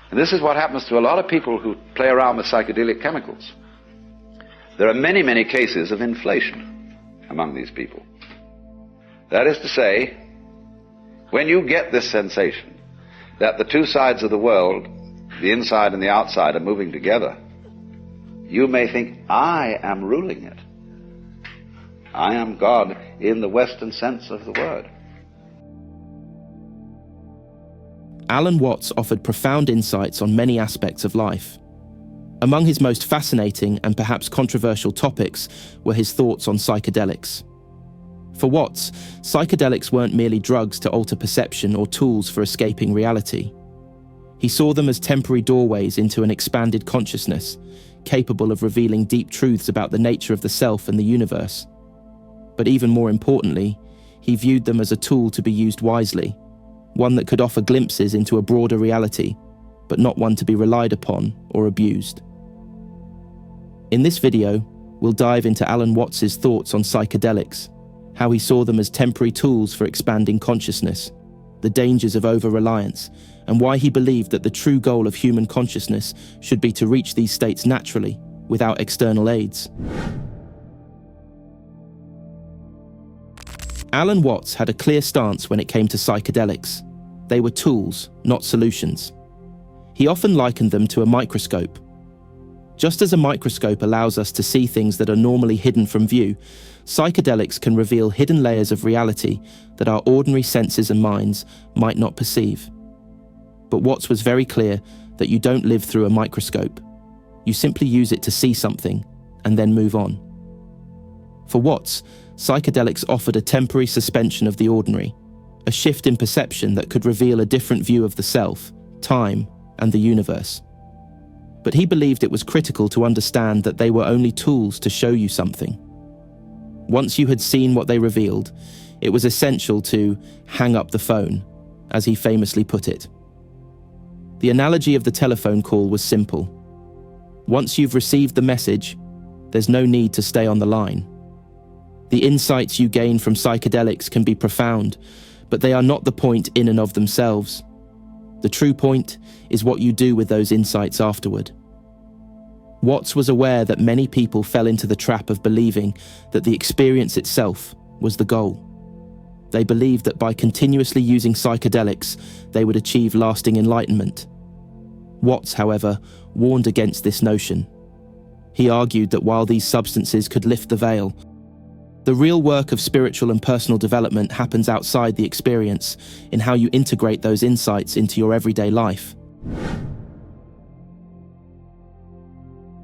And this is what happens to a lot of people who play around with psychedelic chemicals. There are many, many cases of inflation among these people. That is to say, when you get this sensation that the two sides of the world, the inside and the outside, are moving together, you may think, I am ruling it. I am God in the Western sense of the word. Alan Watts offered profound insights on many aspects of life. Among his most fascinating and perhaps controversial topics were his thoughts on psychedelics. For Watts, psychedelics weren't merely drugs to alter perception or tools for escaping reality. He saw them as temporary doorways into an expanded consciousness, capable of revealing deep truths about the nature of the self and the universe. But even more importantly, he viewed them as a tool to be used wisely, one that could offer glimpses into a broader reality, but not one to be relied upon or abused. In this video, we'll dive into Alan Watts's thoughts on psychedelics, how he saw them as temporary tools for expanding consciousness, the dangers of over-reliance, and why he believed that the true goal of human consciousness should be to reach these states naturally, without external aids. Alan Watts had a clear stance when it came to psychedelics. They were tools, not solutions. He often likened them to a microscope. Just as a microscope allows us to see things that are normally hidden from view, psychedelics can reveal hidden layers of reality that our ordinary senses and minds might not perceive. But Watts was very clear that you don't live through a microscope. You simply use it to see something and then move on. For Watts, psychedelics offered a temporary suspension of the ordinary, a shift in perception that could reveal a different view of the self, time, and the universe. But he believed it was critical to understand that they were only tools to show you something. Once you had seen what they revealed, it was essential to hang up the phone, as he famously put it. The analogy of the telephone call was simple. Once you've received the message, there's no need to stay on the line. The insights you gain from psychedelics can be profound, but they are not the point in and of themselves. The true point is what you do with those insights afterward. Watts was aware that many people fell into the trap of believing that the experience itself was the goal. They believed that by continuously using psychedelics, they would achieve lasting enlightenment. Watts, however, warned against this notion. He argued that while these substances could lift the veil, the real work of spiritual and personal development happens outside the experience, in how you integrate those insights into your everyday life.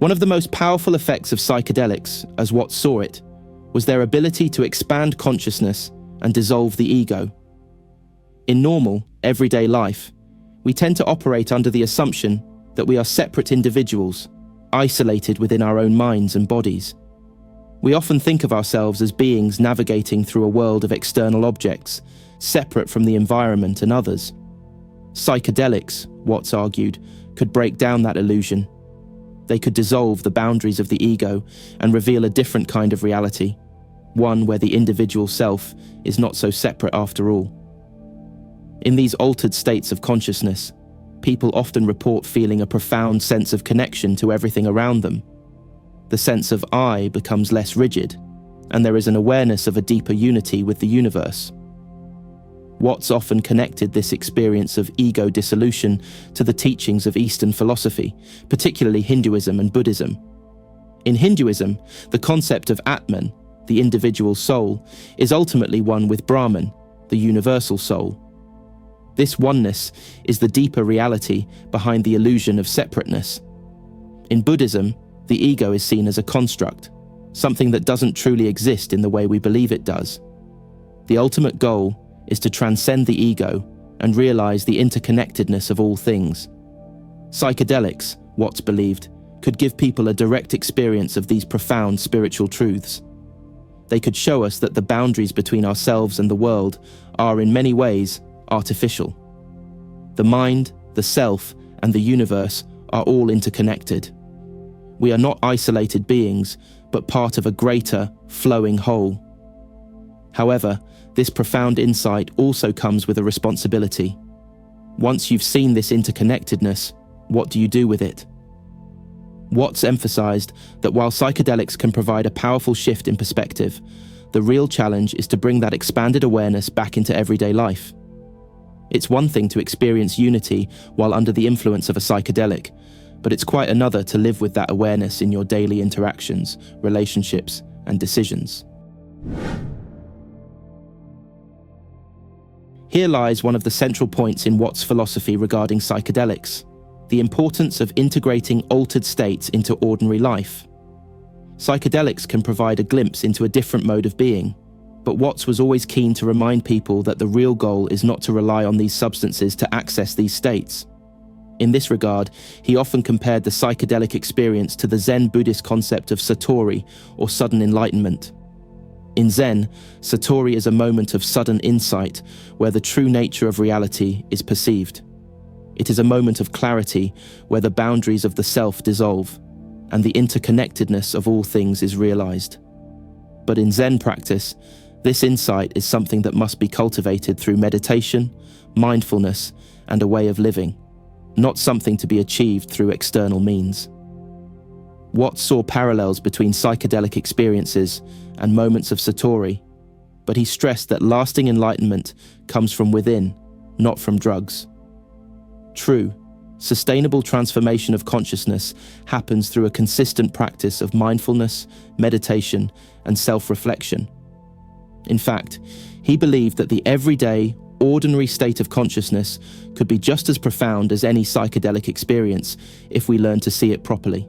One of the most powerful effects of psychedelics, as Watts saw it, was their ability to expand consciousness and dissolve the ego. In normal, everyday life, we tend to operate under the assumption that we are separate individuals, isolated within our own minds and bodies. We often think of ourselves as beings navigating through a world of external objects, separate from the environment and others. Psychedelics, Watts argued, could break down that illusion. They could dissolve the boundaries of the ego and reveal a different kind of reality, one where the individual self is not so separate after all. In these altered states of consciousness, people often report feeling a profound sense of connection to everything around them. The sense of I becomes less rigid, and there is an awareness of a deeper unity with the universe. Watts often connected this experience of ego dissolution to the teachings of Eastern philosophy, particularly Hinduism and Buddhism. In Hinduism, the concept of Atman, the individual soul, is ultimately one with Brahman, the universal soul. This oneness is the deeper reality behind the illusion of separateness. In Buddhism, the ego is seen as a construct, something that doesn't truly exist in the way we believe it does. The ultimate goal is to transcend the ego and realize the interconnectedness of all things. Psychedelics, Watts believed, could give people a direct experience of these profound spiritual truths. They could show us that the boundaries between ourselves and the world are in many ways artificial. The mind, the self, and the universe are all interconnected. We are not isolated beings, but part of a greater, flowing whole. However, this profound insight also comes with a responsibility. Once you've seen this interconnectedness, What do you do with it? Watts emphasized that while psychedelics can provide a powerful shift in perspective, the real challenge is to bring that expanded awareness back into everyday life. It's one thing to experience unity while under the influence of a psychedelic, but it's quite another to live with that awareness in your daily interactions, relationships, and decisions. Here lies one of the central points in Watts' philosophy regarding psychedelics: the importance of integrating altered states into ordinary life. Psychedelics can provide a glimpse into a different mode of being, but Watts was always keen to remind people that the real goal is not to rely on these substances to access these states. In this regard, he often compared the psychedelic experience to the Zen Buddhist concept of satori, or sudden enlightenment. In Zen, satori is a moment of sudden insight where the true nature of reality is perceived. It is a moment of clarity where the boundaries of the self dissolve and the interconnectedness of all things is realized. But in Zen practice, this insight is something that must be cultivated through meditation, mindfulness, and a way of living, not something to be achieved through external means. Watts saw parallels between psychedelic experiences and moments of satori, but he stressed that lasting enlightenment comes from within, not from drugs. True, sustainable transformation of consciousness happens through a consistent practice of mindfulness, meditation, and self-reflection. In fact, he believed that the everyday, ordinary state of consciousness could be just as profound as any psychedelic experience if we learn to see it properly.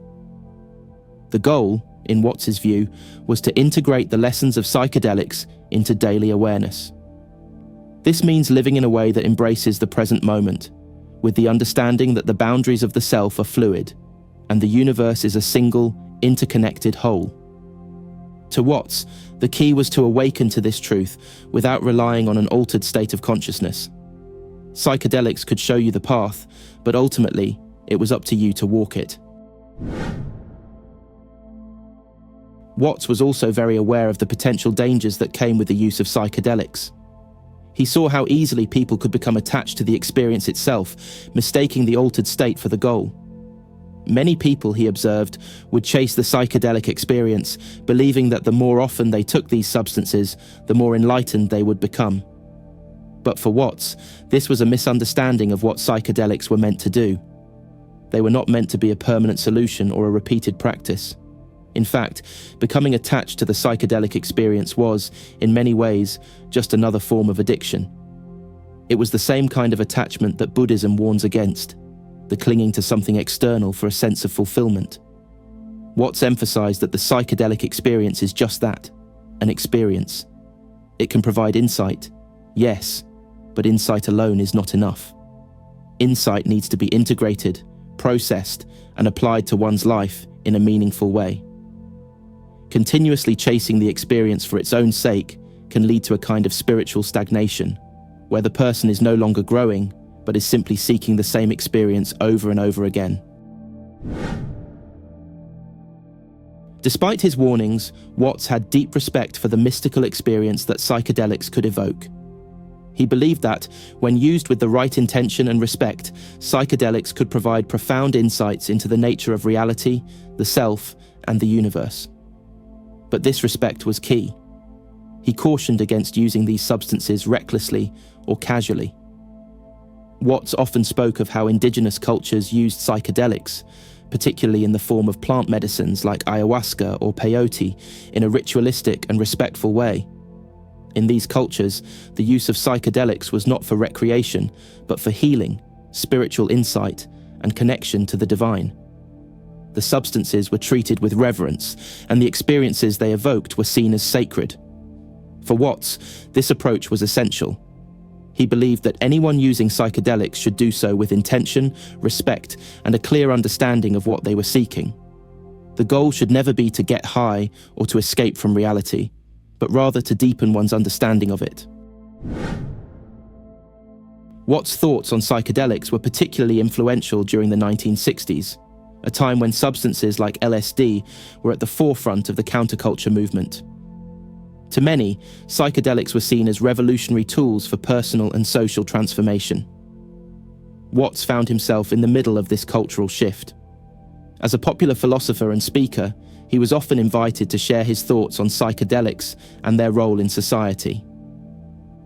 The goal, in Watts's view, was to integrate the lessons of psychedelics into daily awareness. This means living in a way that embraces the present moment, with the understanding that the boundaries of the self are fluid, and the universe is a single, interconnected whole. To Watts, the key was to awaken to this truth without relying on an altered state of consciousness. Psychedelics could show you the path, but ultimately, it was up to you to walk it. Watts was also very aware of the potential dangers that came with the use of psychedelics. He saw how easily people could become attached to the experience itself, mistaking the altered state for the goal. Many people, he observed, would chase the psychedelic experience, believing that the more often they took these substances, the more enlightened they would become. But for Watts, this was a misunderstanding of what psychedelics were meant to do. They were not meant to be a permanent solution or a repeated practice. In fact, becoming attached to the psychedelic experience was, in many ways, just another form of addiction. It was the same kind of attachment that Buddhism warns against, the clinging to something external for a sense of fulfillment. Watts emphasized that the psychedelic experience is just that, an experience. It can provide insight, yes, but insight alone is not enough. Insight needs to be integrated, processed, and applied to one's life in a meaningful way. Continuously chasing the experience for its own sake can lead to a kind of spiritual stagnation, where the person is no longer growing, but is simply seeking the same experience over and over again. Despite his warnings, Watts had deep respect for the mystical experience that psychedelics could evoke. He believed that, when used with the right intention and respect, psychedelics could provide profound insights into the nature of reality, the self, and the universe. But this respect was key. He cautioned against using these substances recklessly or casually. Watts often spoke of how indigenous cultures used psychedelics, particularly in the form of plant medicines like ayahuasca or peyote, in a ritualistic and respectful way. In these cultures, the use of psychedelics was not for recreation, but for healing, spiritual insight, and connection to the divine. The substances were treated with reverence, and the experiences they evoked were seen as sacred. For Watts, this approach was essential. He believed that anyone using psychedelics should do so with intention, respect, and a clear understanding of what they were seeking. The goal should never be to get high or to escape from reality, but rather to deepen one's understanding of it. Watts' thoughts on psychedelics were particularly influential during the 1960s, a time when substances like LSD were at the forefront of the counterculture movement. To many, psychedelics were seen as revolutionary tools for personal and social transformation. Watts found himself in the middle of this cultural shift. As a popular philosopher and speaker, he was often invited to share his thoughts on psychedelics and their role in society.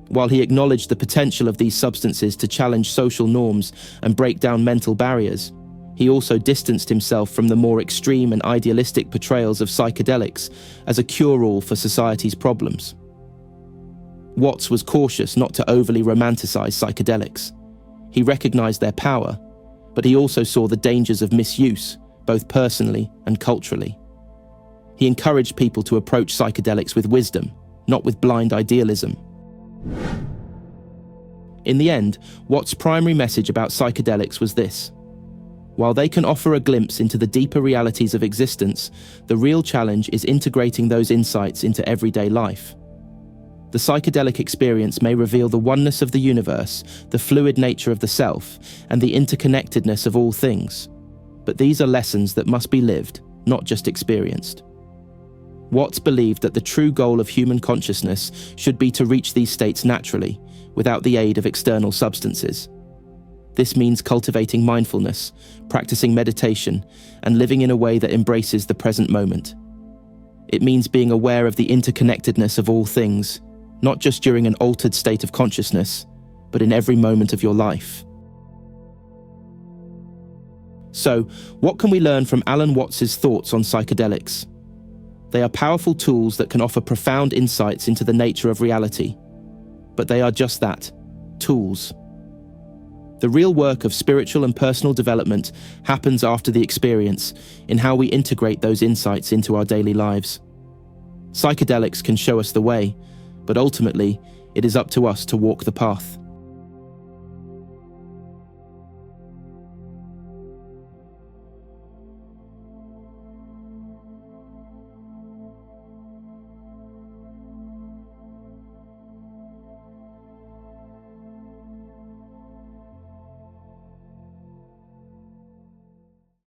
While he acknowledged the potential of these substances to challenge social norms and break down mental barriers, he also distanced himself from the more extreme and idealistic portrayals of psychedelics as a cure-all for society's problems. Watts was cautious not to overly romanticize psychedelics. He recognized their power, but he also saw the dangers of misuse, both personally and culturally. He encouraged people to approach psychedelics with wisdom, not with blind idealism. In the end, Watts' primary message about psychedelics was this: while they can offer a glimpse into the deeper realities of existence, the real challenge is integrating those insights into everyday life. The psychedelic experience may reveal the oneness of the universe, the fluid nature of the self, and the interconnectedness of all things. But these are lessons that must be lived, not just experienced. Watts believed that the true goal of human consciousness should be to reach these states naturally, without the aid of external substances. This means cultivating mindfulness, practicing meditation, and living in a way that embraces the present moment. It means being aware of the interconnectedness of all things, not just during an altered state of consciousness, but in every moment of your life. So, what can we learn from Alan Watts's thoughts on psychedelics? They are powerful tools that can offer profound insights into the nature of reality. But they are just that, tools. The real work of spiritual and personal development happens after the experience, in how we integrate those insights into our daily lives. Psychedelics can show us the way, but ultimately, it is up to us to walk the path.